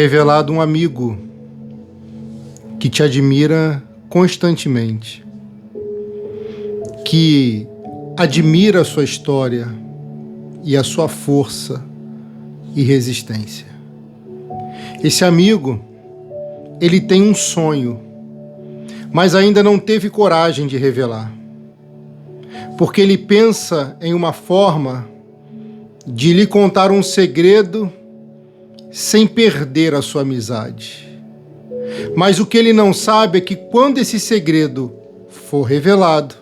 Revelado um amigo que te admira constantemente, que admira a sua história e a sua força e resistência. Esse amigo, ele tem um sonho, mas ainda não teve coragem de revelar, porque ele pensa em uma forma de lhe contar um segredo sem perder a sua amizade. Mas o que ele não sabe é que quando esse segredo for revelado,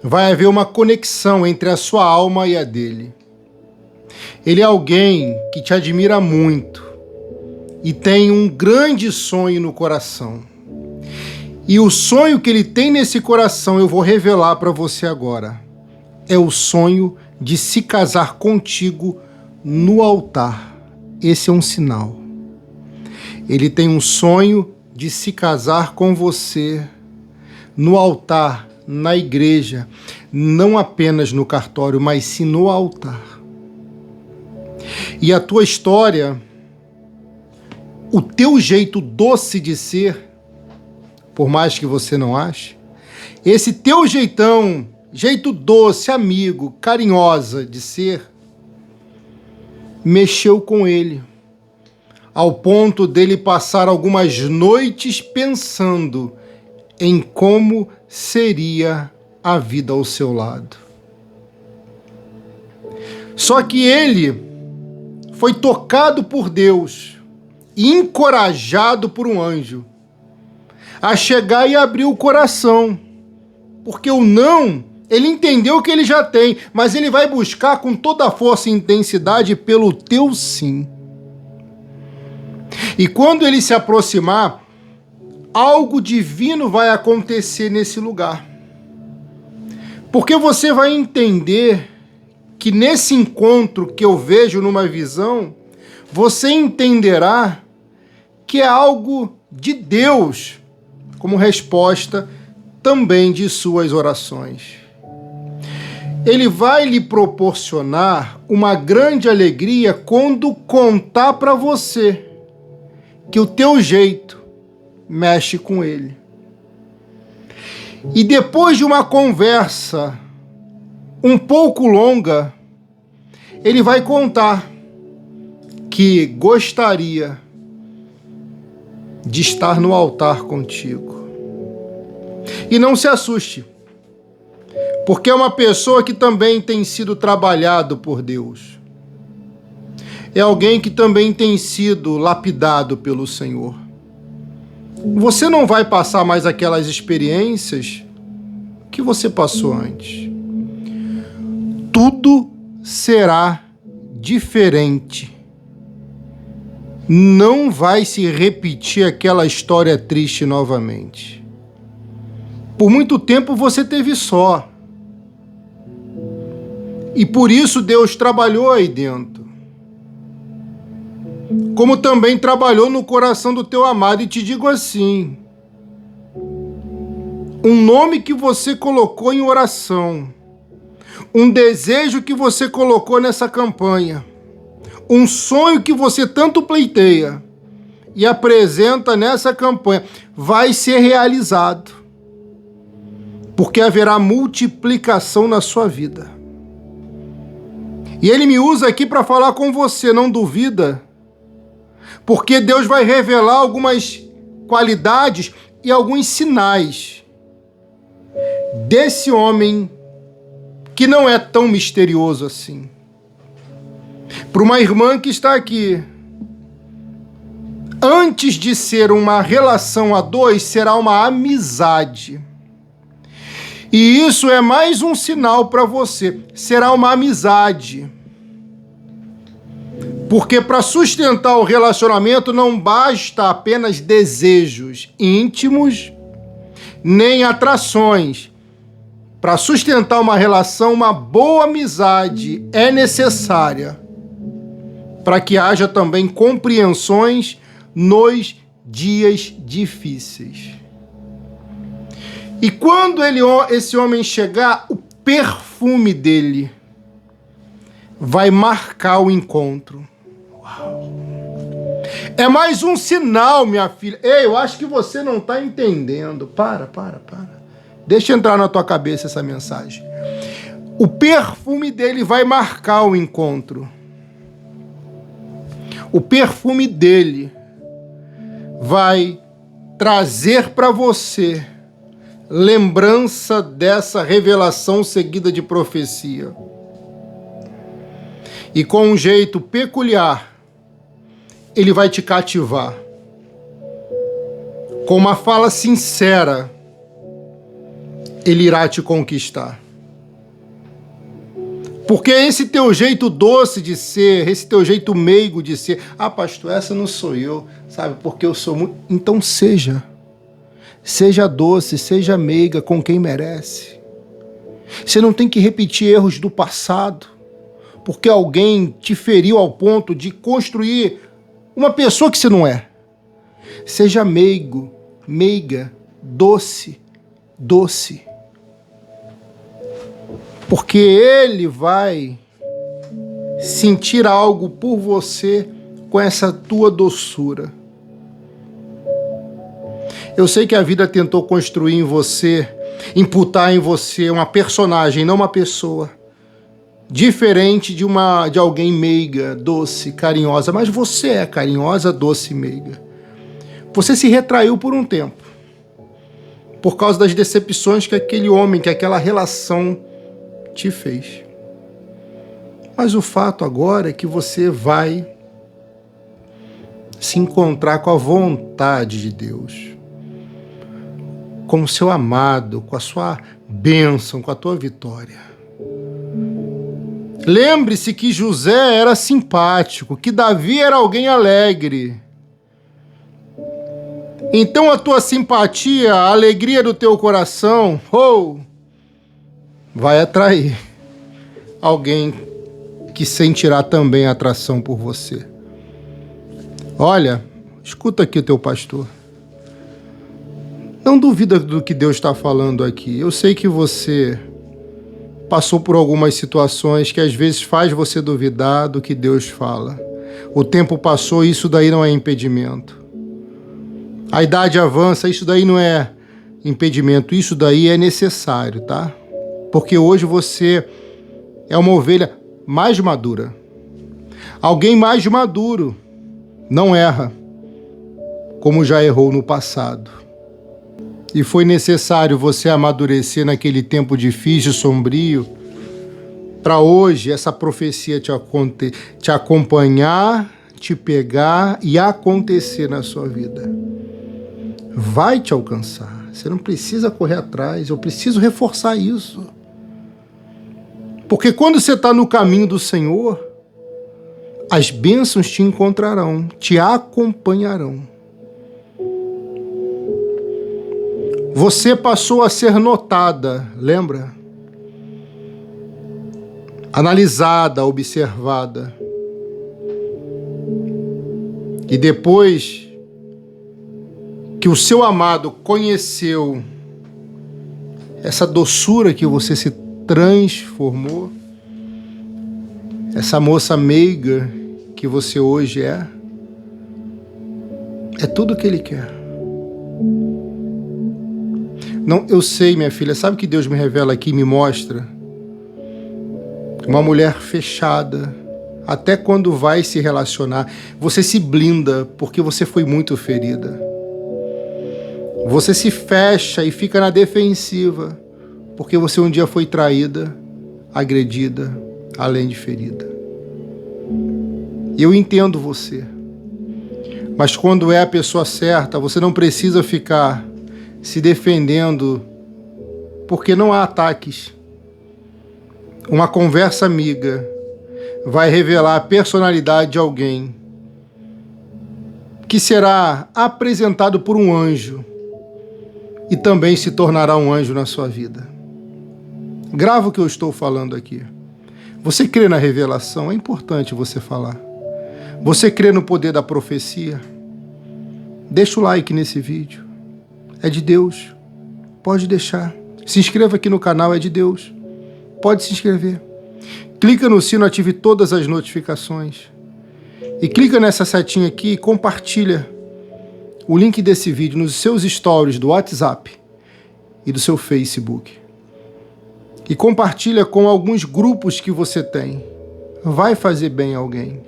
vai haver uma conexão entre a sua alma e a dele. Ele é alguém que te admira muito e tem um grande sonho no coração. E o sonho que ele tem nesse coração eu vou revelar para você agora. É o sonho de se casar contigo no altar. Esse é um sinal. Ele tem um sonho de se casar com você no altar, na igreja, não apenas no cartório, mas sim no altar. E a tua história, o teu jeito doce de ser, por mais que você não ache, esse teu jeitão, jeito doce, amigo, carinhosa de ser, mexeu com ele, ao ponto dele passar algumas noites pensando em como seria a vida ao seu lado. Só que ele foi tocado por Deus e encorajado por um anjo a chegar e abrir o coração, porque o não, ele entendeu que ele já tem, mas ele vai buscar com toda a força e intensidade pelo teu sim. E quando ele se aproximar, algo divino vai acontecer nesse lugar. Porque você vai entender que nesse encontro que eu vejo numa visão, você entenderá que é algo de Deus, como resposta também de suas orações. Ele vai lhe proporcionar uma grande alegria quando contar para você que o teu jeito mexe com ele. E depois de uma conversa um pouco longa, ele vai contar que gostaria de estar no altar contigo. E não se assuste, porque é uma pessoa que também tem sido trabalhado por Deus. É alguém que também tem sido lapidado pelo Senhor. Você não vai passar mais aquelas experiências que você passou antes. Tudo será diferente. Não vai se repetir aquela história triste novamente. Por muito tempo você teve só. E por isso Deus trabalhou aí dentro. Como também trabalhou no coração do teu amado. E te digo assim, um nome que você colocou em oração, um desejo que você colocou nessa campanha, um sonho que você tanto pleiteia e apresenta nessa campanha, vai ser realizado, porque haverá multiplicação na sua vida. E ele me usa aqui para falar com você, não duvida, porque Deus vai revelar algumas qualidades e alguns sinais desse homem que não é tão misterioso assim. Para uma irmã que está aqui, antes de ser uma relação a dois, será uma amizade. E isso é mais um sinal para você, será uma amizade. Porque para sustentar o relacionamento não basta apenas desejos íntimos, nem atrações. Para sustentar uma relação, uma boa amizade é necessária, para que haja também compreensões nos dias difíceis. E quando esse homem chegar, o perfume dele vai marcar o encontro. Uau. É mais um sinal, minha filha. Ei, eu acho que você não está entendendo. Para. Deixa entrar na tua cabeça essa mensagem. O perfume dele vai marcar o encontro. O perfume dele vai trazer para você lembrança dessa revelação seguida de profecia. E com um jeito peculiar, ele vai te cativar. Com uma fala sincera, ele irá te conquistar. Porque esse teu jeito doce de ser, esse teu jeito meigo de ser, pastor, essa não sou eu, sabe, porque eu sou muito... Então seja doce, seja meiga com quem merece. Você não tem que repetir erros do passado, porque alguém te feriu ao ponto de construir uma pessoa que você não é. Seja meigo, meiga, doce. Porque ele vai sentir algo por você com essa tua doçura. Eu sei que a vida tentou construir em você, imputar em você uma personagem, não uma pessoa, diferente de alguém meiga, doce, carinhosa, mas você é carinhosa, doce e meiga. Você se retraiu por um tempo, por causa das decepções que aquele homem, que aquela relação te fez. Mas o fato agora é que você vai se encontrar com a vontade de Deus, com o seu amado, com a sua bênção, com a tua vitória. Lembre-se que José era simpático, que Davi era alguém alegre. Então a tua simpatia, a alegria do teu coração, vai atrair alguém que sentirá também atração por você. Olha, escuta aqui o teu pastor. Não duvida do que Deus está falando aqui. Eu sei que você passou por algumas situações que às vezes faz você duvidar do que Deus fala. O tempo passou, isso daí não é impedimento. A idade avança, isso daí não é impedimento, isso daí é necessário, tá? Porque hoje você é uma ovelha mais madura. Alguém mais maduro não erra, como já errou no passado. E foi necessário você amadurecer naquele tempo difícil, sombrio, para hoje essa profecia te acompanhar, te pegar e acontecer na sua vida. Vai te alcançar. Você não precisa correr atrás. Eu preciso reforçar isso. Porque quando você está no caminho do Senhor, as bênçãos te encontrarão, te acompanharão. Você passou a ser notada, lembra? Analisada, observada. E depois que o seu amado conheceu essa doçura que você se transformou, essa moça meiga que você hoje é tudo o que ele quer. Não, eu sei, minha filha, sabe o que Deus me revela aqui, me mostra? Uma mulher fechada, até quando vai se relacionar, você se blinda porque você foi muito ferida. Você se fecha e fica na defensiva, porque você um dia foi traída, agredida, além de ferida. Eu entendo você. Mas quando é a pessoa certa, você não precisa ficar se defendendo, porque não há ataques. Uma conversa amiga vai revelar a personalidade de alguém que será apresentado por um anjo e também se tornará um anjo na sua vida. Grava o que eu estou falando aqui. Você crê na revelação? É importante você falar. Você crê no poder da profecia? Deixa o like nesse vídeo. É de Deus. Pode deixar. Se inscreva aqui no canal, é de Deus. Pode se inscrever. Clica no sino, ative todas as notificações. E clica nessa setinha aqui e compartilha o link desse vídeo nos seus stories do WhatsApp e do seu Facebook. E compartilha com alguns grupos que você tem. Vai fazer bem a alguém.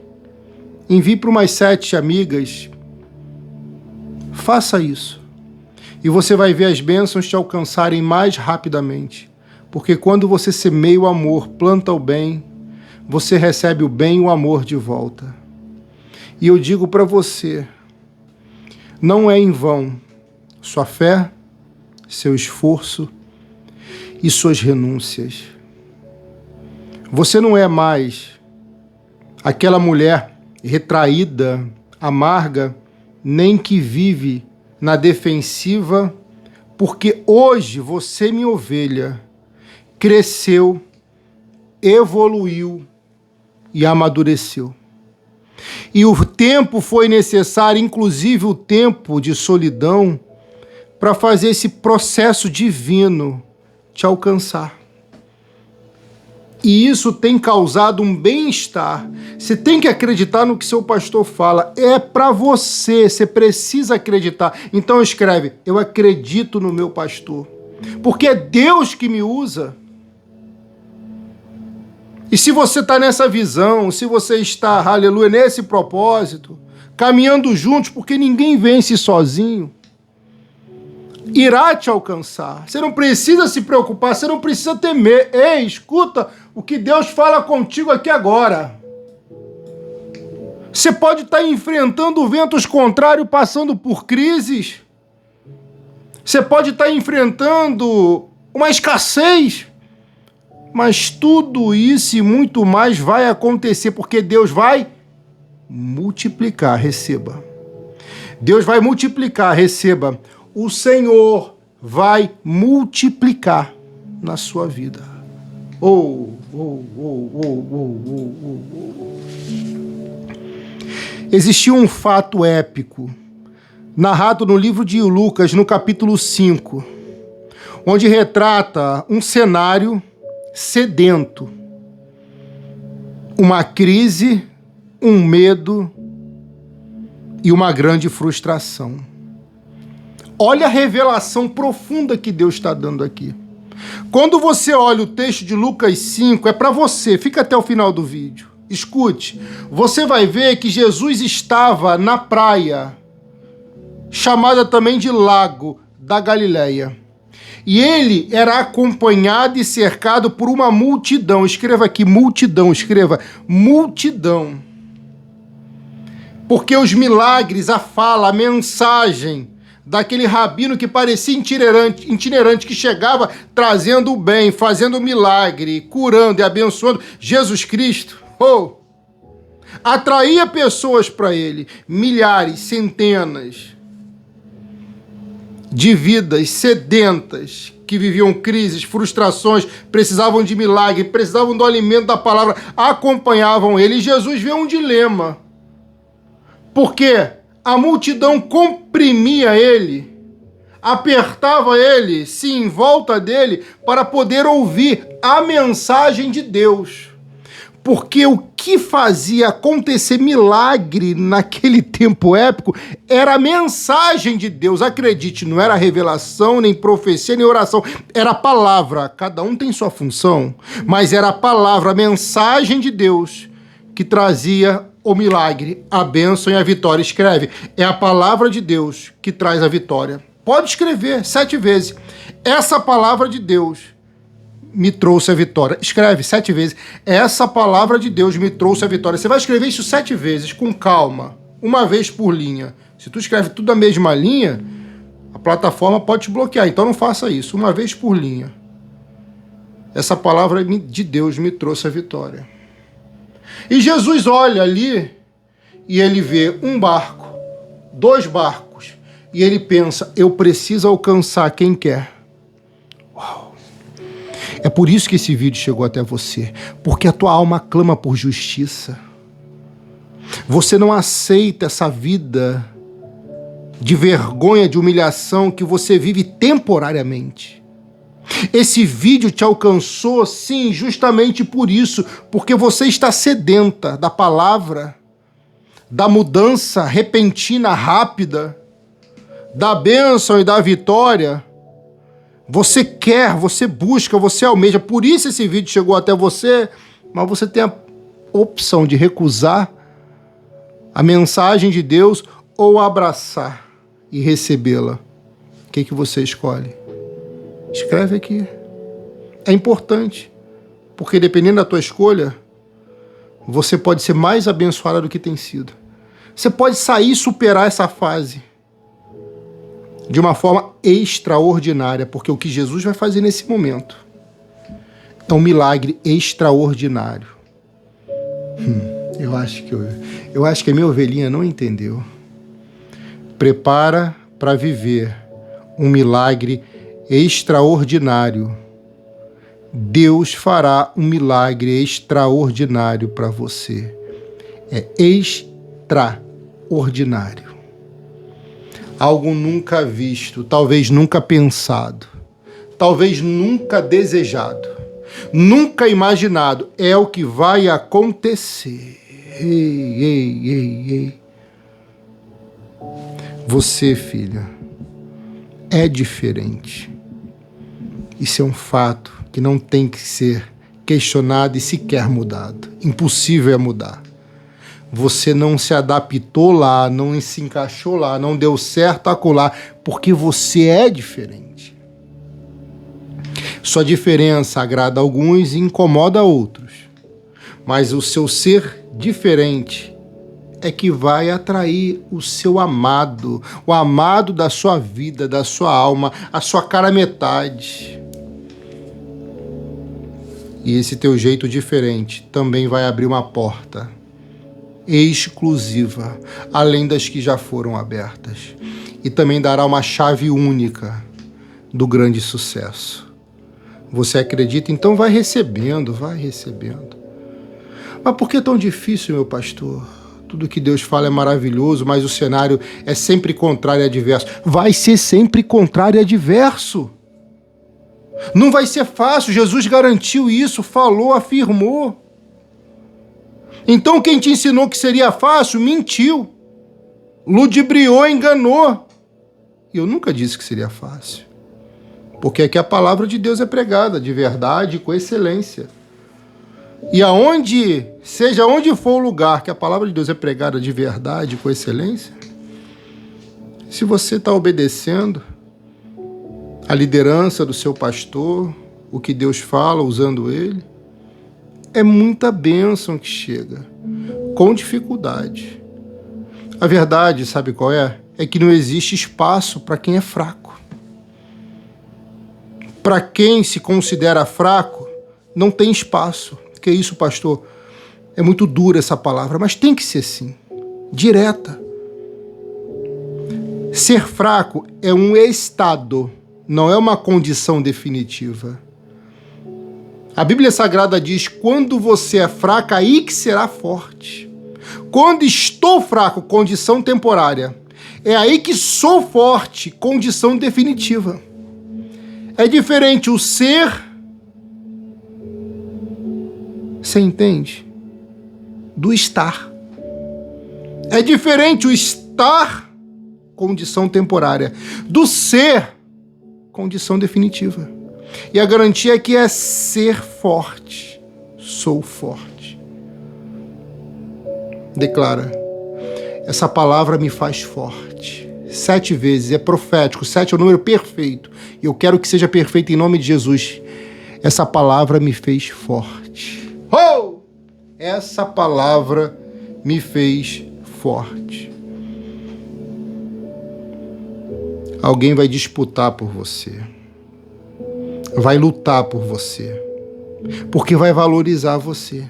Envie para umas 7 amigas. Faça isso. E você vai ver as bênçãos te alcançarem mais rapidamente. Porque quando você semeia o amor, planta o bem, você recebe o bem e o amor de volta. E eu digo para você, não é em vão sua fé, seu esforço e suas renúncias. Você não é mais aquela mulher retraída, amarga, nem que vive na defensiva, porque hoje você, minha ovelha, cresceu, evoluiu e amadureceu. E o tempo foi necessário, inclusive o tempo de solidão, para fazer esse processo divino te alcançar. E isso tem causado um bem-estar. Você tem que acreditar no que seu pastor fala. É para você, você precisa acreditar. Então escreve, eu acredito no meu pastor. Porque é Deus que me usa. E se você está nessa visão, se você está, aleluia, nesse propósito, caminhando juntos, porque ninguém vence sozinho, irá te alcançar. Você não precisa se preocupar, você não precisa temer. Ei, escuta o que Deus fala contigo aqui agora. Você pode estar enfrentando ventos contrários, passando por crises. Você pode estar enfrentando uma escassez. Mas tudo isso e muito mais vai acontecer, porque Deus vai multiplicar, receba. Deus vai multiplicar, receba. O Senhor vai multiplicar na sua vida. Existiu um fato épico, narrado no livro de Lucas, no capítulo 5, onde retrata um cenário sedento, uma crise, um medo e uma grande frustração. Olha a revelação profunda que Deus está dando aqui. Quando você olha o texto de Lucas 5, é para você, fica até o final do vídeo. Escute, você vai ver que Jesus estava na praia, chamada também de Lago da Galileia. E ele era acompanhado e cercado por uma multidão. Escreva aqui, multidão, escreva, multidão. Porque os milagres, a fala, a mensagem daquele rabino que parecia itinerante, que chegava trazendo o bem, fazendo milagre, curando e abençoando, Jesus Cristo, atraía pessoas para ele, milhares, centenas de vidas sedentas que viviam crises, frustrações, precisavam de milagre, precisavam do alimento da palavra, acompanhavam ele. E Jesus vê um dilema, porque a multidão comprimia ele, apertava ele, se em volta dele, para poder ouvir a mensagem de Deus. Porque o que fazia acontecer milagre naquele tempo épico era a mensagem de Deus. Acredite, não era revelação, nem profecia, nem oração. Era a palavra. Cada um tem sua função, mas era a palavra, a mensagem de Deus que trazia o milagre, a bênção e a vitória. Escreve, é a palavra de Deus que traz a vitória. Pode escrever 7 vezes. Essa palavra de Deus me trouxe a vitória. Escreve 7 vezes. Essa palavra de Deus me trouxe a vitória. Você vai escrever isso 7 vezes, com calma, uma vez por linha. Se tu escreve tudo a mesma linha, a plataforma pode te bloquear. Então não faça isso, uma vez por linha. Essa palavra de Deus me trouxe a vitória. E Jesus olha ali e ele vê um barco, 2 barcos, e ele pensa, eu preciso alcançar quem quer. Uau! É por isso que esse vídeo chegou até você, porque a tua alma clama por justiça. Você não aceita essa vida de vergonha, de humilhação que você vive temporariamente. Esse vídeo te alcançou, sim, justamente por isso, porque você está sedenta da palavra, da mudança repentina, rápida, da bênção e da vitória. Você quer, você busca, você almeja. Por isso esse vídeo chegou até você, mas você tem a opção de recusar a mensagem de Deus ou abraçar e recebê-la. O que você escolhe? Escreve aqui. É importante, porque dependendo da tua escolha, você pode ser mais abençoada do que tem sido. Você pode sair e superar essa fase de uma forma extraordinária, porque o que Jesus vai fazer nesse momento é um milagre extraordinário. Eu acho que a minha ovelhinha não entendeu. Prepara para viver um milagre extraordinário. Deus fará um milagre extraordinário para você. É extraordinário. Algo nunca visto, talvez nunca pensado, talvez nunca desejado, nunca imaginado. É o que vai acontecer. Ei. Você, filha, é diferente. Isso é um fato que não tem que ser questionado e sequer mudado. Impossível é mudar. Você não se adaptou lá, não se encaixou lá, não deu certo acolá, porque você é diferente. Sua diferença agrada a alguns e incomoda a outros. Mas o seu ser diferente é que vai atrair o seu amado, o amado da sua vida, da sua alma, a sua cara metade. E esse teu jeito diferente também vai abrir uma porta exclusiva, além das que já foram abertas. E também dará uma chave única do grande sucesso. Você acredita? Então vai recebendo. Mas por que é tão difícil, meu pastor? Tudo que Deus fala é maravilhoso, mas o cenário é sempre contrário e adverso. Vai ser sempre contrário e adverso. Não vai ser fácil. Jesus garantiu isso, falou, afirmou. Então quem te ensinou que seria fácil, mentiu. Ludibriou, enganou. E eu nunca disse que seria fácil. Porque aqui a palavra de Deus é pregada de verdade, com excelência. E seja onde for o lugar que a palavra de Deus é pregada de verdade, com excelência, se você está obedecendo a liderança do seu pastor, o que Deus fala, usando ele, é muita bênção que chega, com dificuldade. A verdade, sabe qual é? É que não existe espaço para quem é fraco. Para quem se considera fraco, não tem espaço. Que isso, pastor? É muito dura essa palavra, mas tem que ser assim, direta. Ser fraco é um estado, não é uma condição definitiva. A Bíblia Sagrada diz, quando você é fraco, aí que será forte. Quando estou fraco, condição temporária. É aí que sou forte, condição definitiva. É diferente o ser, você entende? Do estar. É diferente o estar, condição temporária, do ser, condição definitiva. E a garantia é que é ser forte. Sou forte. Declara, essa palavra me faz forte. 7 vezes, é profético, 7 é o número perfeito. E eu quero que seja perfeito em nome de Jesus. Essa palavra me fez forte. Oh! Essa palavra me fez forte. Alguém vai disputar por você. Vai lutar por você. Porque vai valorizar você.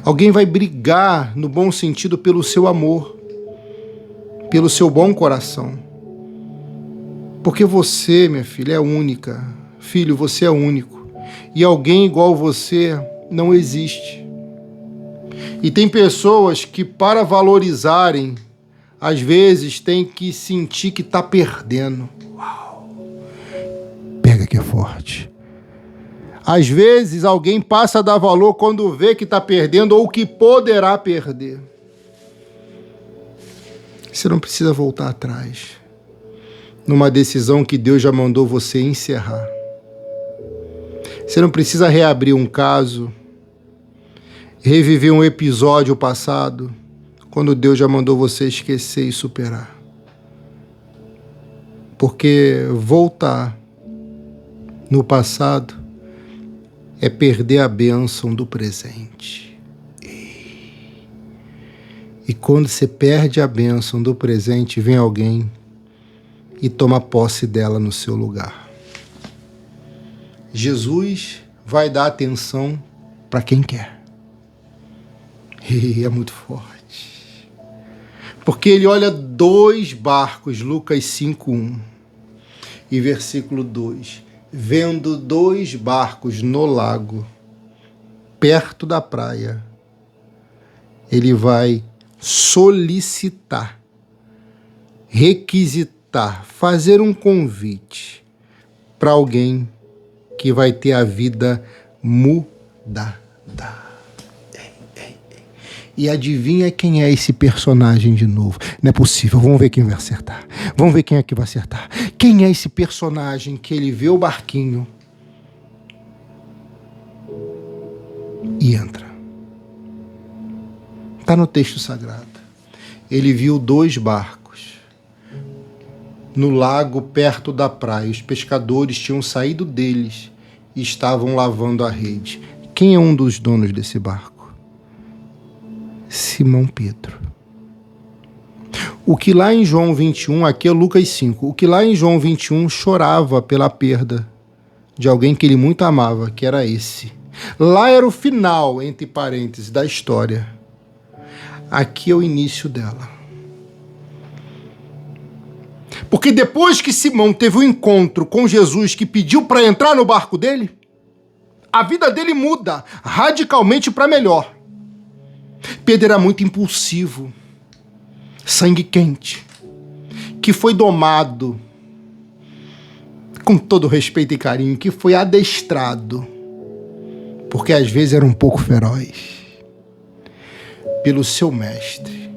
Alguém vai brigar, no bom sentido, pelo seu amor. Pelo seu bom coração. Porque você, minha filha, é única. Filho, você é único. E alguém igual você não existe. E tem pessoas que, para valorizarem, às vezes tem que sentir que está perdendo. Uau! Pega que é forte. Às vezes alguém passa a dar valor quando vê que está perdendo ou que poderá perder. Você não precisa voltar atrás numa decisão que Deus já mandou você encerrar. Você não precisa reabrir um caso, reviver um episódio passado, quando Deus já mandou você esquecer e superar. Porque voltar no passado é perder a bênção do presente. E quando você perde a bênção do presente, vem alguém e toma posse dela no seu lugar. Jesus vai dar atenção para quem quer. E é muito forte. Porque ele olha 2 barcos, Lucas 5:1 e versículo 2. Vendo 2 barcos no lago, perto da praia, ele vai solicitar, requisitar, fazer um convite para alguém que vai ter a vida mudada. E adivinha quem é esse personagem de novo? Não é possível, vamos ver quem vai acertar. Vamos ver quem é que vai acertar. Quem é esse personagem que ele vê o barquinho e entra? Está no texto sagrado. Ele viu 2 barcos no lago perto da praia. Os pescadores tinham saído deles e estavam lavando a rede. Quem é um dos donos desse barco? Simão Pedro. O que lá em João 21, aqui é Lucas 5, o que lá em João 21 chorava pela perda de alguém que ele muito amava, que era esse. Lá era o final, entre parênteses, da história. Aqui é o início dela. Porque depois que Simão teve um encontro com Jesus que pediu para entrar no barco dele, a vida dele muda radicalmente para melhor. Pedro era muito impulsivo, sangue quente, que foi domado, com todo respeito e carinho, que foi adestrado, porque às vezes era um pouco feroz, pelo seu mestre.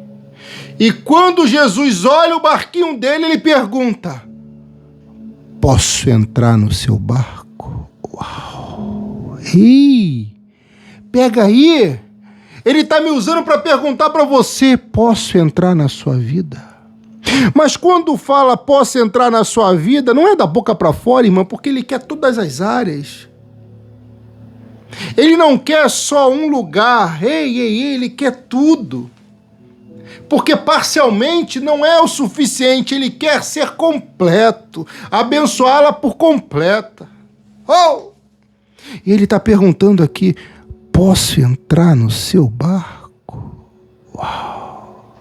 E quando Jesus olha o barquinho dele, ele pergunta: posso entrar no seu barco? Uau! Ih, pega aí! Ele está me usando para perguntar para você: posso entrar na sua vida? Mas quando fala posso entrar na sua vida, não é da boca para fora, irmão, porque ele quer todas as áreas. Ele não quer só um lugar, ele quer tudo. Porque parcialmente não é o suficiente, ele quer ser completo, abençoá-la por completa. Oh! E ele está perguntando aqui: posso entrar no seu barco? Uau!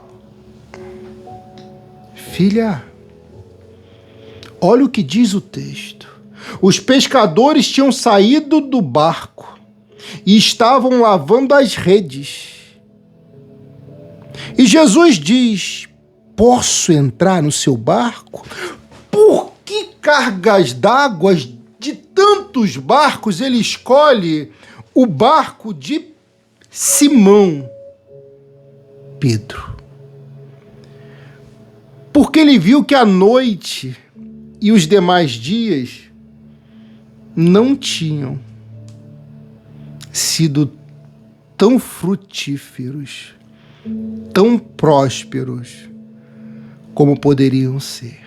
Filha, olha o que diz o texto. Os pescadores tinham saído do barco e estavam lavando as redes. E Jesus diz: posso entrar no seu barco? Por que cargas d'água de tantos barcos ele escolhe o barco de Simão Pedro? Porque ele viu que a noite e os demais dias não tinham sido tão frutíferos, tão prósperos como poderiam ser.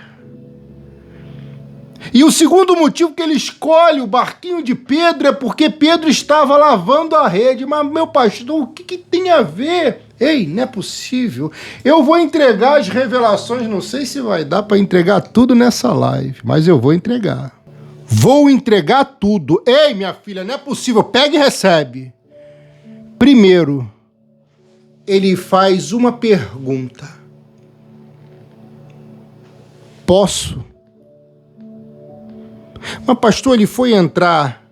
E o segundo motivo que ele escolhe o barquinho de Pedro é porque Pedro estava lavando a rede. Mas, meu pastor, o que tem a ver? Ei, não é possível. Eu vou entregar as revelações, não sei se vai dar para entregar tudo nessa live, mas eu vou entregar. Vou entregar tudo. Ei, minha filha, não é possível. Pega e recebe. Primeiro, ele faz uma pergunta: posso? Mas, pastor, ele foi entrar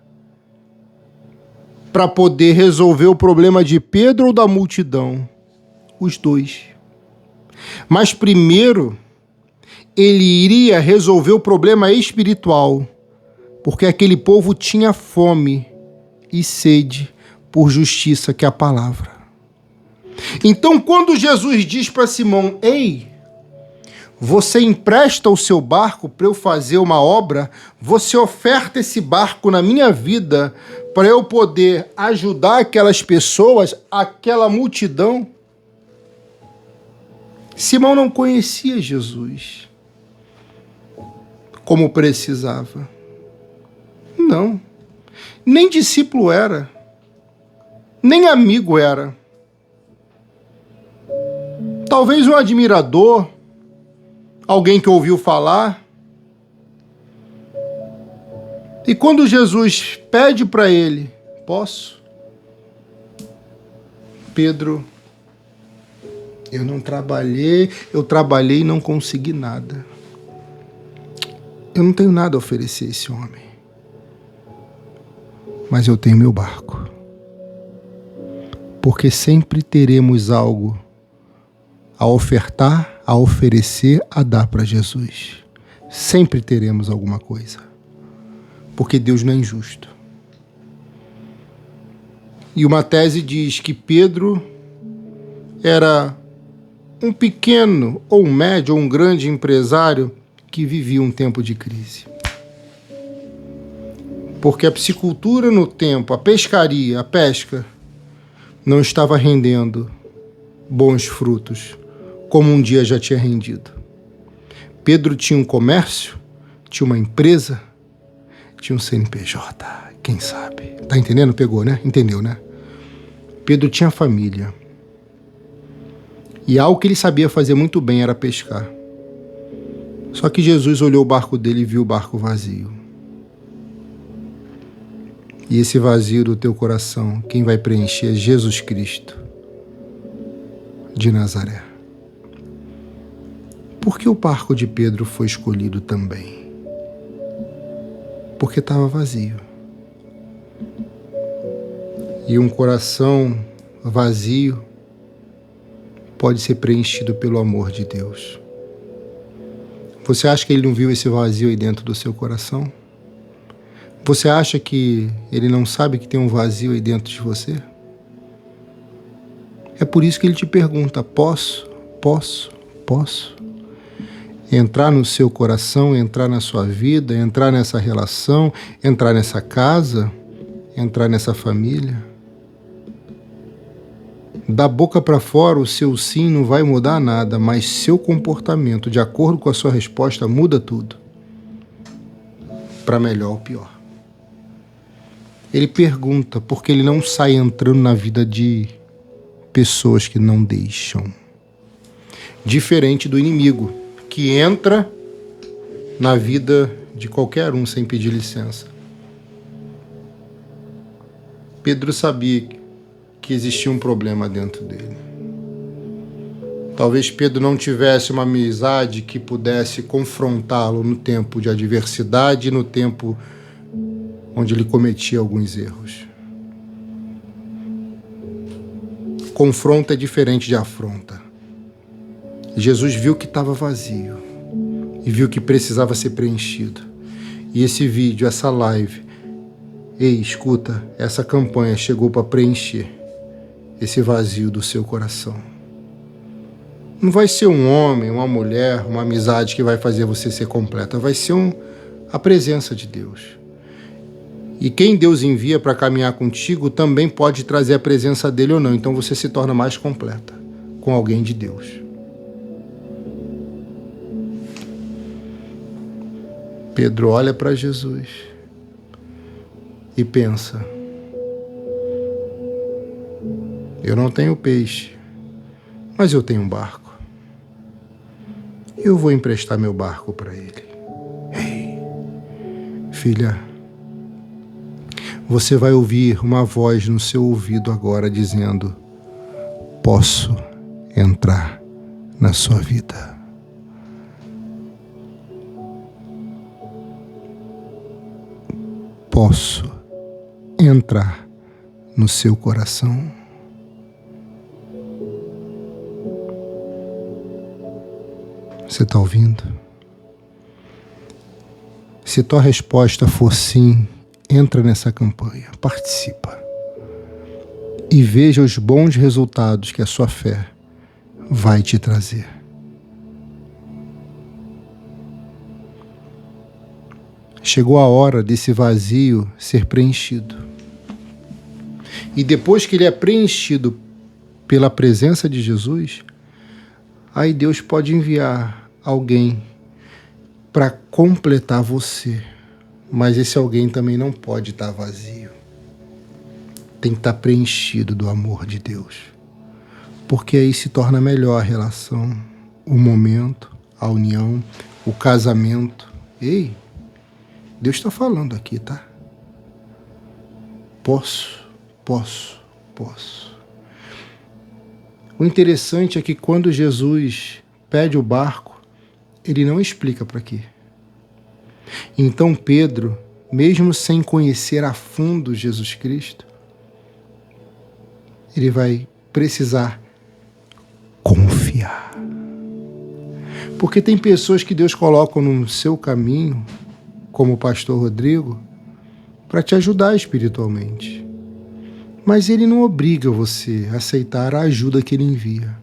para poder resolver o problema de Pedro ou da multidão? Os dois. Mas primeiro, ele iria resolver o problema espiritual, porque aquele povo tinha fome e sede por justiça, que é a palavra. Então, quando Jesus diz para Simão: ei, Você empresta o seu barco para eu fazer uma obra? Você oferta esse barco na minha vida para eu poder ajudar aquelas pessoas, aquela multidão? Simão não conhecia Jesus como precisava. Não. Nem discípulo era. Nem amigo era. Talvez um admirador, alguém que ouviu falar. E quando Jesus pede para ele, posso? Pedro, eu trabalhei e não consegui nada. Eu não tenho nada a oferecer a esse homem. Mas eu tenho meu barco. Porque sempre teremos algo a ofertar, a oferecer, a dar para Jesus. Sempre teremos alguma coisa. Porque Deus não é injusto. E uma tese diz que Pedro era um pequeno, ou um médio, ou um grande empresário que vivia um tempo de crise. Porque a piscicultura no tempo, a pescaria, a pesca, não estava rendendo bons frutos, como um dia já tinha rendido. Pedro tinha um comércio, tinha uma empresa, tinha um CNPJ, quem sabe? Tá entendendo? Pegou, né? Entendeu, né? Pedro tinha família. E algo que ele sabia fazer muito bem era pescar. Só que Jesus olhou o barco dele e viu o barco vazio. E esse vazio do teu coração, quem vai preencher é Jesus Cristo de Nazaré. Por que o barco de Pedro foi escolhido também? Porque estava vazio. E um coração vazio pode ser preenchido pelo amor de Deus. Você acha que ele não viu esse vazio aí dentro do seu coração? Você acha que ele não sabe que tem um vazio aí dentro de você? É por isso que ele te pergunta, posso? Entrar no seu coração, entrar na sua vida, entrar nessa relação, entrar nessa casa, entrar nessa família? Da boca para fora, o seu sim não vai mudar nada, mas seu comportamento, de acordo com a sua resposta, muda tudo. Para melhor ou pior. Ele pergunta porque ele não sai entrando na vida de pessoas que não deixam. Diferente do inimigo, que entra na vida de qualquer um sem pedir licença. Pedro sabia que existia um problema dentro dele. Talvez Pedro não tivesse uma amizade que pudesse confrontá-lo no tempo de adversidade e no tempo onde ele cometia alguns erros. Confronto é diferente de afronta. Jesus viu que estava vazio e viu que precisava ser preenchido. E esse vídeo, essa live, escuta, essa campanha chegou para preencher esse vazio do seu coração. Não vai ser um homem, uma mulher, uma amizade que vai fazer você ser completa. Vai ser a presença de Deus. E quem Deus envia para caminhar contigo também pode trazer a presença dele ou não. Então você se torna mais completa com alguém de Deus. Pedro olha para Jesus e pensa: eu não tenho peixe, mas eu tenho um barco. Eu vou emprestar meu barco para ele. Ei, filha, você vai ouvir uma voz no seu ouvido agora dizendo: posso entrar na sua vida. Posso entrar no seu coração. Você está ouvindo? Se tua resposta for sim, entra nessa campanha, participa e veja os bons resultados que a sua fé vai te trazer. Chegou a hora desse vazio ser preenchido. E depois que ele é preenchido pela presença de Jesus, aí Deus pode enviar alguém para completar você. Mas esse alguém também não pode estar vazio. Tem que estar preenchido do amor de Deus. Porque aí se torna melhor a relação, o momento, a união, o casamento. Ei, Deus está falando aqui, tá? Posso. O interessante é que quando Jesus pede o barco, ele não explica para quê. Então Pedro, mesmo sem conhecer a fundo Jesus Cristo, ele vai precisar confiar. Porque tem pessoas que Deus coloca no seu caminho, como o pastor Rodrigo, para te ajudar espiritualmente. Mas ele não obriga você a aceitar a ajuda que ele envia.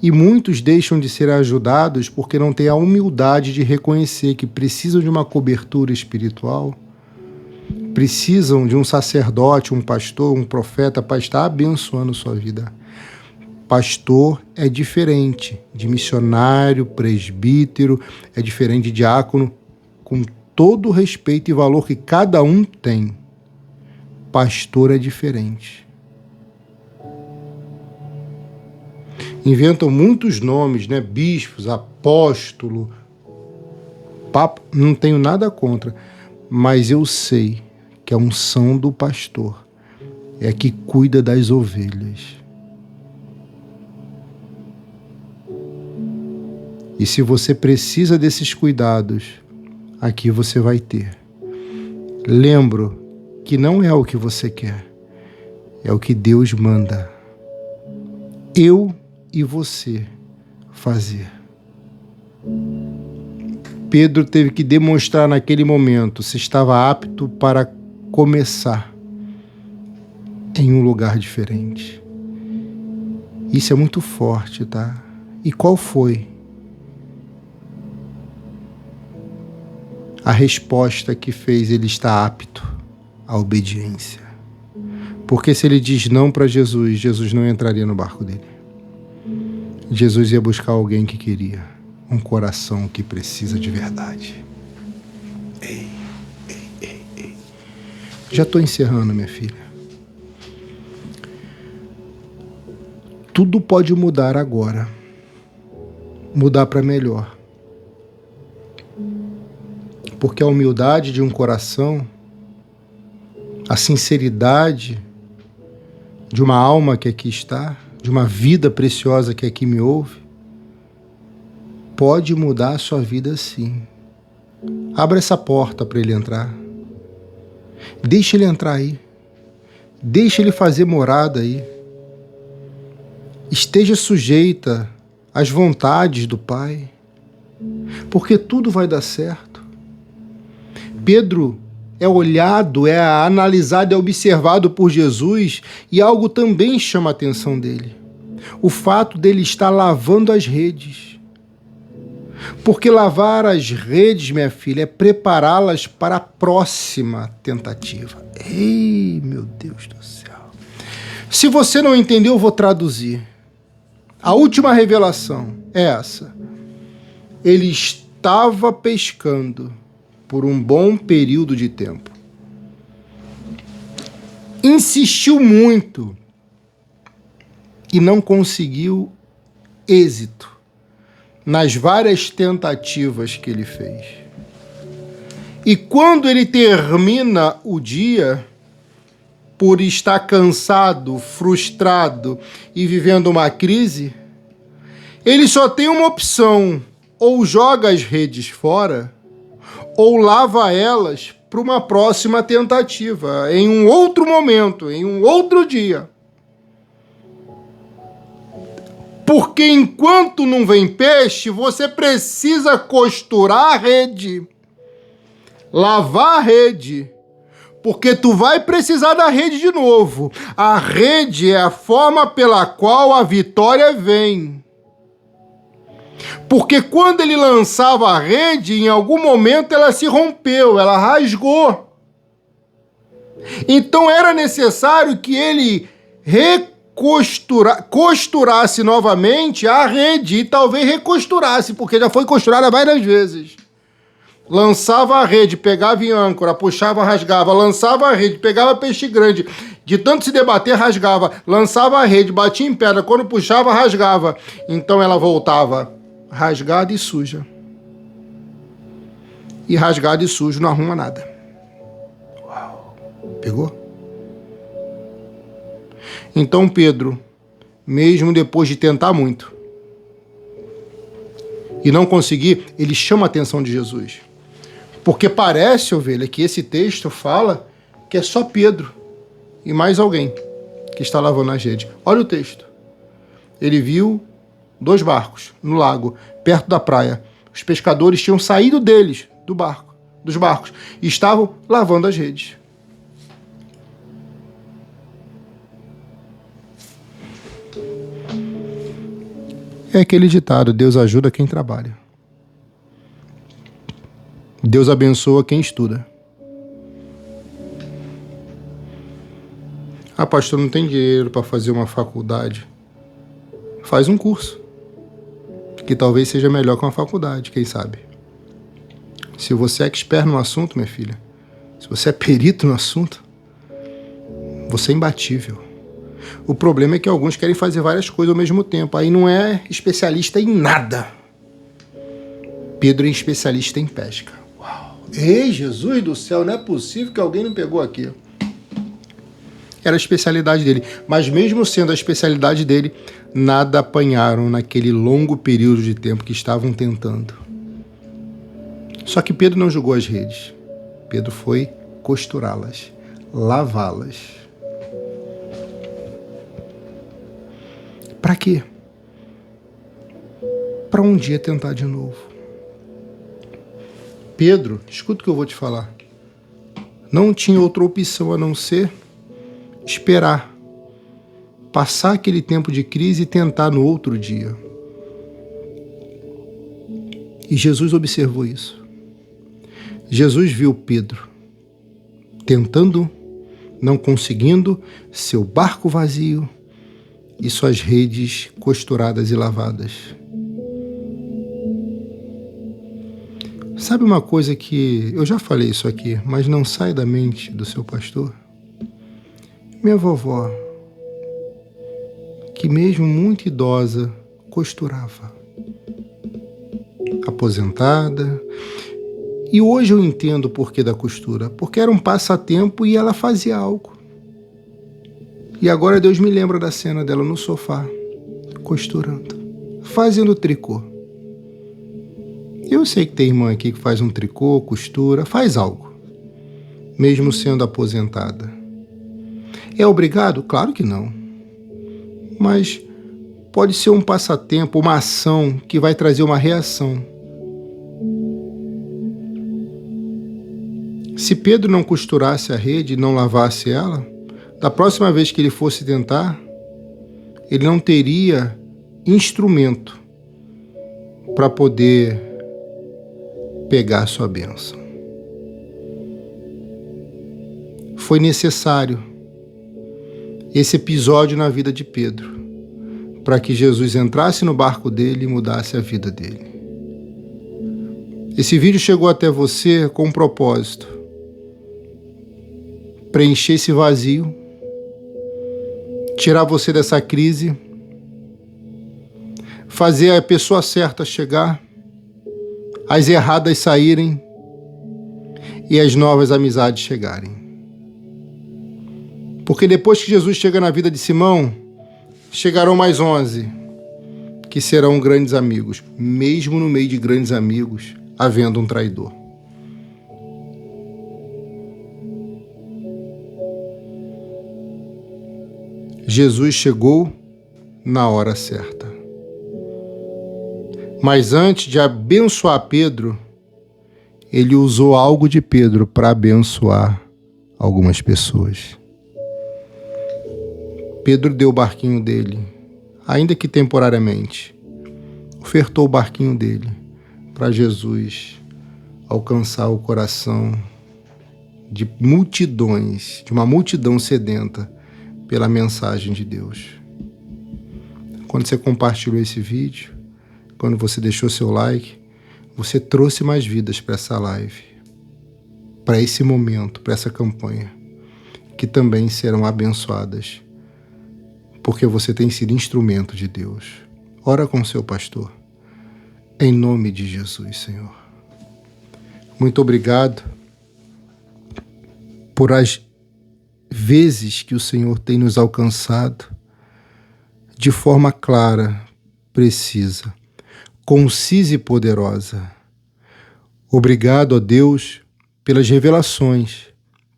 E muitos deixam de ser ajudados porque não têm a humildade de reconhecer que precisam de uma cobertura espiritual, precisam de um sacerdote, um pastor, um profeta para estar abençoando sua vida. Pastor é diferente de missionário, presbítero, é diferente de diácono, com todo o respeito e valor que cada um tem. Pastor é diferente. Inventam muitos nomes, né? Bispos, apóstolo, papa, não tenho nada contra, mas eu sei que a unção do pastor é a que cuida das ovelhas. E se você precisa desses cuidados, aqui você vai ter. Lembro que não é o que você quer, é o que Deus manda. Eu e você fazer. Pedro teve que demonstrar naquele momento se estava apto para começar em um lugar diferente. Isso é muito forte, tá? E qual foi a resposta que fez ele estar apto à obediência? Porque se ele diz não para Jesus, Jesus não entraria no barco dele. Jesus ia buscar alguém que queria, um coração que precisa de verdade. Ei. Já estou encerrando, minha filha. Tudo pode mudar agora. Mudar para melhor. Porque a humildade de um coração, a sinceridade de uma alma que aqui está, de uma vida preciosa que aqui me ouve, pode mudar a sua vida sim. Abra essa porta para ele entrar. Deixa ele entrar aí. Deixa ele fazer morada aí. Esteja sujeita às vontades do Pai, porque tudo vai dar certo. Pedro é olhado, é analisado, é observado por Jesus e algo também chama a atenção dele. O fato dele estar lavando as redes. Porque lavar as redes, minha filha, é prepará-las para a próxima tentativa. Ei, meu Deus do céu. Se você não entendeu, eu vou traduzir. A última revelação é essa. Ele estava pescando por um bom período de tempo. Insistiu muito e não conseguiu êxito nas várias tentativas que ele fez. E quando ele termina o dia, por estar cansado, frustrado e vivendo uma crise, ele só tem uma opção: ou joga as redes fora, ou lava elas para uma próxima tentativa, em um outro momento, em um outro dia. Porque enquanto não vem peixe, você precisa costurar a rede, lavar a rede, porque tu vai precisar da rede de novo. A rede é a forma pela qual a vitória vem. Porque quando ele lançava a rede, em algum momento ela se rompeu, ela rasgou. Então era necessário que ele costurasse novamente a rede e talvez recosturasse, porque já foi costurada várias vezes. Lançava a rede, pegava em âncora, puxava, rasgava, lançava a rede, pegava peixe grande, de tanto se debater, rasgava, lançava a rede, batia em pedra, quando puxava, rasgava. Então ela voltava rasgada e suja. E rasgado e sujo não arruma nada. Uau. Pegou? Então Pedro, mesmo depois de tentar muito e não conseguir, ele chama a atenção de Jesus. Porque parece, ovelha, que esse texto fala que é só Pedro e mais alguém que está lavando as redes. Olha o texto. Ele viu 2 barcos no lago, perto da praia. Os pescadores tinham saído deles, dos barcos, e estavam lavando as redes. É aquele ditado: Deus ajuda quem trabalha. Deus abençoa quem estuda. Ah, pastor, não tem dinheiro para fazer uma faculdade. Faz um curso, que talvez seja melhor que uma faculdade, quem sabe. Se você é expert no assunto, minha filha, se você é perito no assunto, você é imbatível. O problema é que alguns querem fazer várias coisas ao mesmo tempo. Aí não é especialista em nada. Pedro é especialista em pesca. Uau! Ei, Jesus do céu, não é possível que alguém não pegou aqui. Era a especialidade dele. Mas mesmo sendo a especialidade dele, nada apanharam naquele longo período de tempo que estavam tentando. Só que Pedro não jogou as redes. Pedro foi costurá-las, lavá-las. Para quê? Para um dia tentar de novo. Pedro, escuta o que eu vou te falar. Não tinha outra opção a não ser esperar, passar aquele tempo de crise e tentar no outro dia. E Jesus observou isso. Jesus viu Pedro tentando, não conseguindo, seu barco vazio e suas redes costuradas e lavadas. Sabe uma coisa que eu já falei isso aqui, mas não sai da mente do seu pastor? Minha vovó, que mesmo muito idosa, costurava. Aposentada. E hoje eu entendo o porquê da costura. Porque era um passatempo e ela fazia algo. E agora Deus me lembra da cena dela no sofá, costurando, fazendo tricô. Eu sei que tem irmã aqui que faz um tricô, costura, faz algo, mesmo sendo aposentada. É obrigado? Claro que não. Mas pode ser um passatempo, uma ação que vai trazer uma reação. Se Pedro não costurasse a rede e não lavasse ela, da próxima vez que ele fosse tentar, ele não teria instrumento para poder pegar sua bênção. Foi necessário esse episódio na vida de Pedro para que Jesus entrasse no barco dele e mudasse a vida dele. Esse vídeo chegou até você com um propósito: preencher esse vazio, tirar você dessa crise, fazer a pessoa certa chegar, as erradas saírem e as novas amizades chegarem. Porque depois que Jesus chega na vida de Simão, chegarão mais 11, que serão grandes amigos, mesmo no meio de grandes amigos, havendo um traidor. Jesus chegou na hora certa. Mas antes de abençoar Pedro, ele usou algo de Pedro para abençoar algumas pessoas. Pedro deu o barquinho dele, ainda que temporariamente, ofertou o barquinho dele para Jesus alcançar o coração de multidões, de uma multidão sedenta pela mensagem de Deus. Quando você compartilhou esse vídeo, quando você deixou seu like, você trouxe mais vidas para essa live, para esse momento, para essa campanha, que também serão abençoadas, porque você tem sido instrumento de Deus. Ora com seu pastor, em nome de Jesus, Senhor. Muito obrigado por as vezes que o Senhor tem nos alcançado de forma clara, precisa, concisa e poderosa. Obrigado, ó Deus, pelas revelações,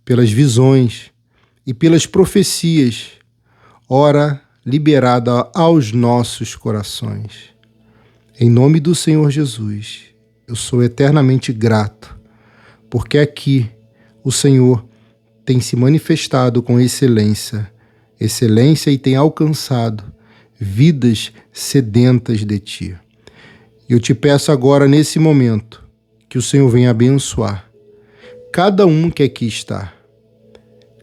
pelas visões e pelas profecias, ora liberada aos nossos corações. Em nome do Senhor Jesus, eu sou eternamente grato, porque aqui o Senhor tem se manifestado com excelência e tem alcançado vidas sedentas de Ti. Eu te peço agora, nesse momento, que o Senhor venha abençoar cada um que aqui está.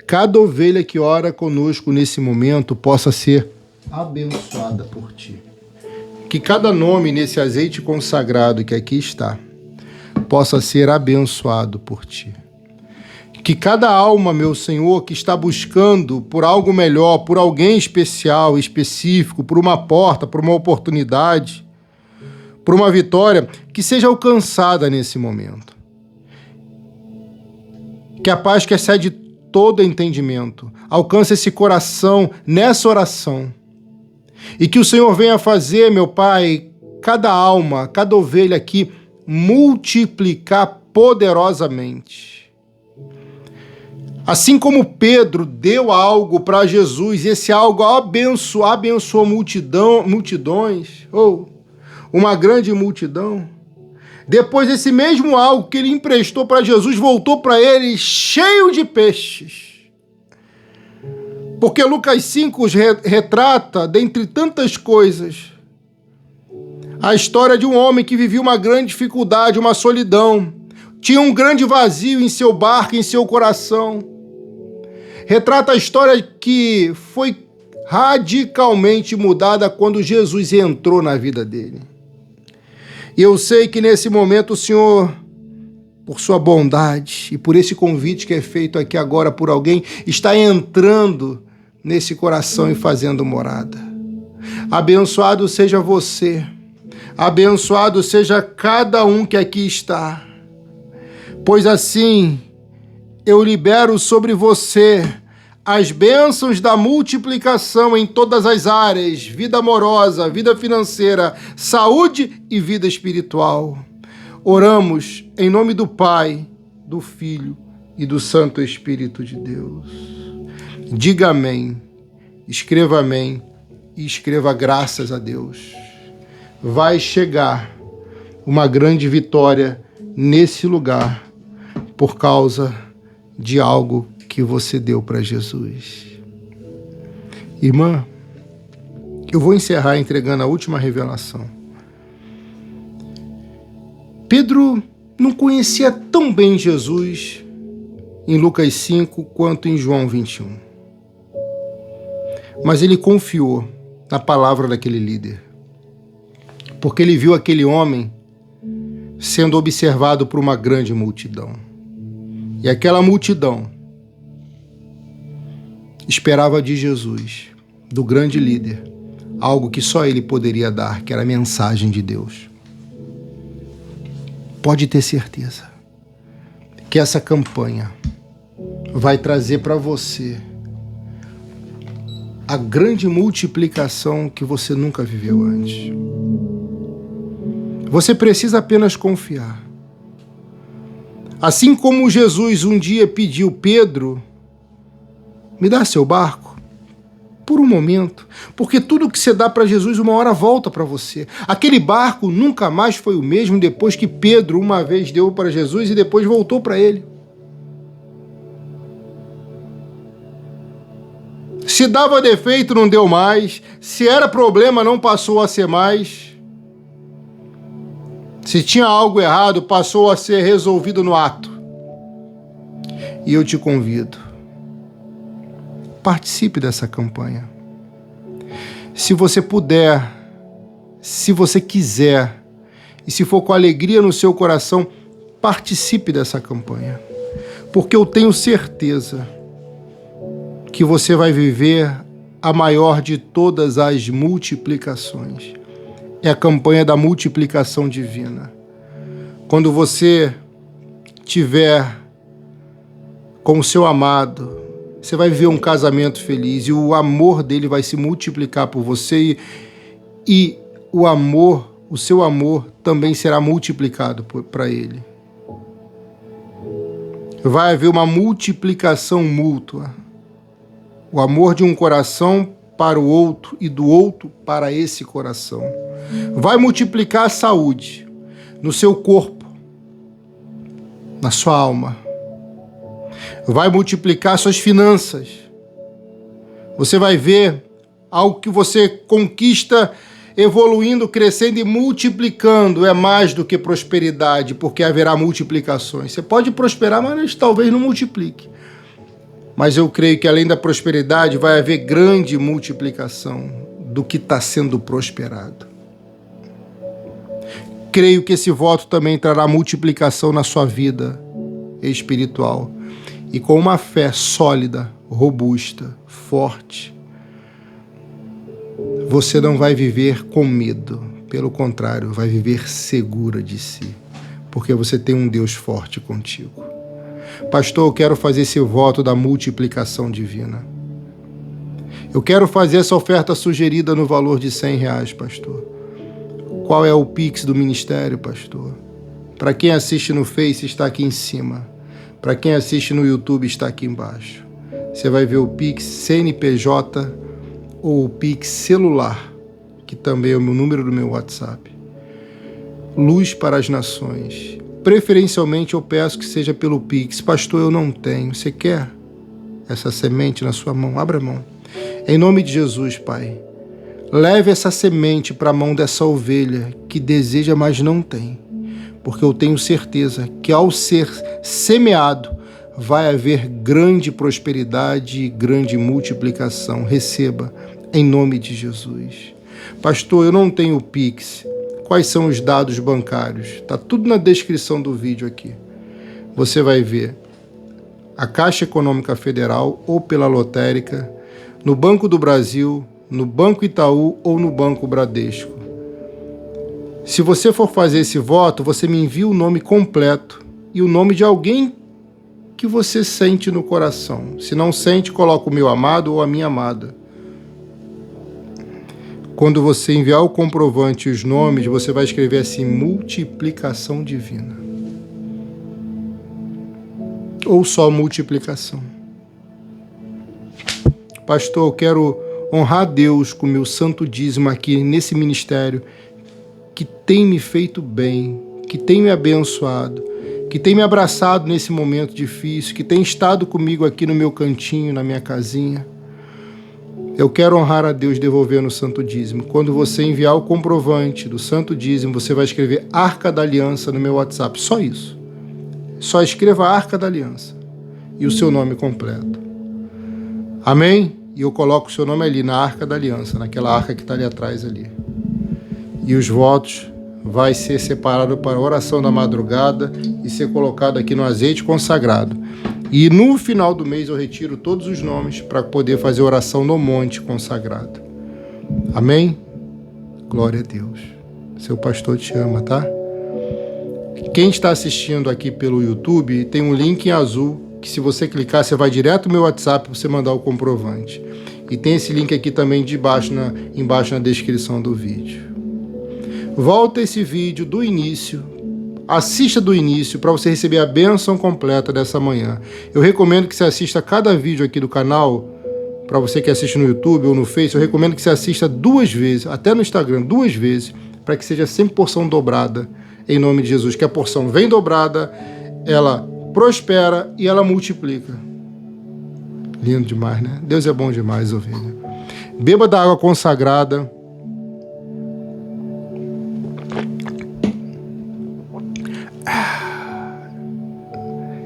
Cada ovelha que ora conosco nesse momento possa ser abençoada por Ti. Que cada nome nesse azeite consagrado que aqui está possa ser abençoado por Ti. Que cada alma, meu Senhor, que está buscando por algo melhor, por alguém especial, específico, por uma porta, por uma oportunidade, por uma vitória, que seja alcançada nesse momento. Que a paz que excede todo entendimento alcance esse coração nessa oração. E que o Senhor venha fazer, meu Pai, cada alma, cada ovelha aqui, multiplicar poderosamente. Assim como Pedro deu algo para Jesus, e esse algo abençoou multidões, ou uma grande multidão, depois esse mesmo algo que ele emprestou para Jesus voltou para ele cheio de peixes. Porque Lucas 5 retrata, dentre tantas coisas, a história de um homem que vivia uma grande dificuldade, uma solidão, tinha um grande vazio em seu barco, em seu coração. Retrata a história que foi radicalmente mudada quando Jesus entrou na vida dele. E eu sei que nesse momento o Senhor, por sua bondade e por esse convite que é feito aqui agora por alguém, está entrando nesse coração e fazendo morada. Abençoado seja você, abençoado seja cada um que aqui está, pois assim eu libero sobre você as bênçãos da multiplicação em todas as áreas, vida amorosa, vida financeira, saúde e vida espiritual. Oramos em nome do Pai, do Filho e do Santo Espírito de Deus. Diga amém, escreva amém e escreva graças a Deus. Vai chegar uma grande vitória nesse lugar por causa de algo que você deu para Jesus. Irmã, eu vou encerrar entregando a última revelação. Pedro não conhecia tão bem Jesus em Lucas 5 quanto em João 21. Mas ele confiou na palavra daquele líder, porque ele viu aquele homem sendo observado por uma grande multidão. E aquela multidão esperava de Jesus, do grande líder, algo que só ele poderia dar, que era a mensagem de Deus. Pode ter certeza que essa campanha vai trazer para você a grande multiplicação que você nunca viveu antes. Você precisa apenas confiar. Assim como Jesus um dia pediu Pedro, me dá seu barco, por um momento, porque tudo que você dá para Jesus uma hora volta para você. Aquele barco nunca mais foi o mesmo depois que Pedro uma vez deu para Jesus e depois voltou para ele. Se dava defeito, não deu mais. Se era problema, não passou a ser mais. Se tinha algo errado, passou a ser resolvido no ato. E eu te convido, participe dessa campanha. Se você puder, se você quiser, e se for com alegria no seu coração, participe dessa campanha. Porque eu tenho certeza que você vai viver a maior de todas as multiplicações. É a campanha da multiplicação divina. Quando você tiver com o seu amado, você vai viver um casamento feliz e o amor dele vai se multiplicar por você e o seu amor também será multiplicado para ele. Vai haver uma multiplicação mútua. O amor de um coração para o outro e do outro para esse coração. Vai multiplicar a saúde no seu corpo, na sua alma. Vai multiplicar suas finanças. Você vai ver algo que você conquista evoluindo, crescendo e multiplicando. É mais do que prosperidade, porque haverá multiplicações. Você pode prosperar, mas talvez não multiplique. Mas eu creio que além da prosperidade vai haver grande multiplicação do que está sendo prosperado. Creio que esse voto também trará multiplicação na sua vida espiritual. E com uma fé sólida, robusta, forte, você não vai viver com medo. Pelo contrário, vai viver segura de si. Porque você tem um Deus forte contigo. Pastor, eu quero fazer esse voto da multiplicação divina. Eu quero fazer essa oferta sugerida no valor de R$100, pastor. Qual é o Pix do ministério, pastor? Para quem assiste no Face, está aqui em cima. Para quem assiste no YouTube, está aqui embaixo. Você vai ver o Pix CNPJ ou o Pix celular, que também é o número do meu WhatsApp. Luz para as Nações. Preferencialmente eu peço que seja pelo Pix. Pastor, eu não tenho. Você quer essa semente na sua mão? Abra a mão. Em nome de Jesus, Pai, leve essa semente para a mão dessa ovelha que deseja, mas não tem. Porque eu tenho certeza que ao ser semeado, vai haver grande prosperidade e grande multiplicação. Receba, em nome de Jesus. Pastor, eu não tenho Pix. Quais são os dados bancários? Está tudo na descrição do vídeo aqui. Você vai ver a Caixa Econômica Federal ou pela lotérica, no Banco do Brasil, no Banco Itaú ou no Banco Bradesco. Se você for fazer esse voto, você me envia o nome completo e o nome de alguém que você sente no coração. Se não sente, coloca o meu amado ou a minha amada. Quando você enviar o comprovante e os nomes, você vai escrever assim, multiplicação divina. Ou só multiplicação. Pastor, eu quero honrar Deus com o meu santo dízimo aqui nesse ministério que tem me feito bem, que tem me abençoado, que tem me abraçado nesse momento difícil, que tem estado comigo aqui no meu cantinho, na minha casinha. Eu quero honrar a Deus devolvendo o santo dízimo. Quando você enviar o comprovante do santo dízimo, você vai escrever Arca da Aliança no meu WhatsApp. Só isso. Só escreva Arca da Aliança e o seu nome completo. Amém? E eu coloco o seu nome ali na Arca da Aliança, naquela arca que está ali atrás ali. E os votos vai ser separado para a oração da madrugada e ser colocado aqui no azeite consagrado. E no final do mês eu retiro todos os nomes para poder fazer oração no monte consagrado. Amém? Glória a Deus. Seu pastor te ama, tá? Quem está assistindo aqui pelo YouTube, tem um link em azul, que se você clicar, você vai direto no meu WhatsApp para você mandar o comprovante. E tem esse link aqui também embaixo na descrição do vídeo. Volta esse vídeo do início, assista do início para você receber a bênção completa dessa manhã. Eu recomendo que você assista cada vídeo aqui do canal, para você que assiste no YouTube ou no Face, eu recomendo que você assista 2 vezes, até no Instagram, 2 vezes, para que seja sempre porção dobrada, em nome de Jesus, que a porção vem dobrada, ela prospera e ela multiplica. Lindo demais, né? Deus é bom demais, ovelha. Beba da água consagrada.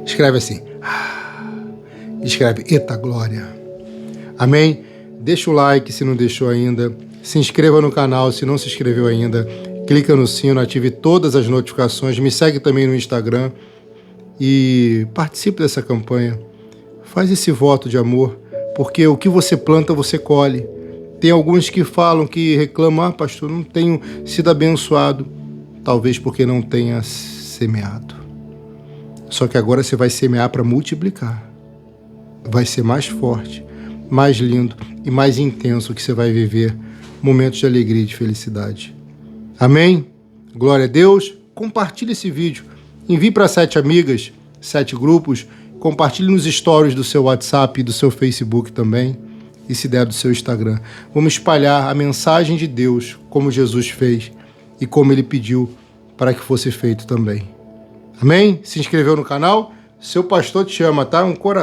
Escreve assim. Escreve Eita Glória. Amém? Deixa o like se não deixou ainda. Se inscreva no canal se não se inscreveu ainda. Clica no sino, ative todas as notificações. Me segue também no Instagram. E participe dessa campanha. Faz esse voto de amor. Porque o que você planta, você colhe. Tem alguns que falam, que reclamam, pastor, não tenho sido abençoado. Talvez porque não tenha semeado. Só que agora você vai semear para multiplicar. Vai ser mais forte, mais lindo e mais intenso que você vai viver momentos de alegria e de felicidade. Amém? Glória a Deus. Compartilhe esse vídeo. Envie para 7 amigas, 7 grupos. Compartilhe nos stories do seu WhatsApp e do seu Facebook também. E se der do seu Instagram. Vamos espalhar a mensagem de Deus, como Jesus fez e como Ele pediu para que fosse feito também. Amém? Se inscreveu no canal? Seu pastor te ama, tá? Um coração.